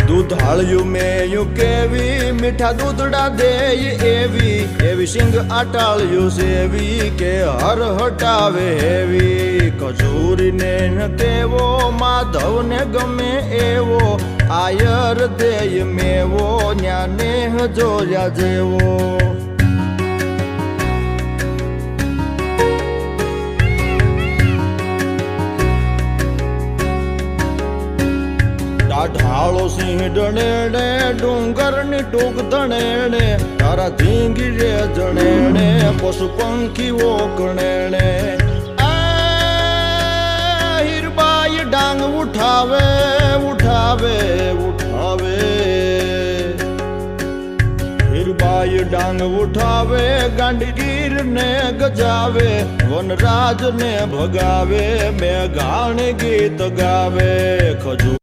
દૂધાળ્યું મેયું કેવી મીઠા દૂધડા દેય એવી સિંગ આટાળ્યું સેવી કે હર હટાવે હેવી કચૂરીને ન કેવો માધવને ગમે એવો આયર દેય મેવો ન્યાને જોયા જેવો ઢાળો સિંહ ડણેણે ડુંગરની ટૂંક ધણેણે તારા ધીંગી રે જણેણે પશુ પંખીઓ કણેણે હીરબાઈ ડાંગ ઉઠાવે ઉઠાવે ઉઠાવે હીરબાઈ ડાંગ ઉઠાવે ગાંડીગીર ને ગજાવે વનરાજ ને ભગાવે મેઘાણ ગીત ગાવે ખજૂર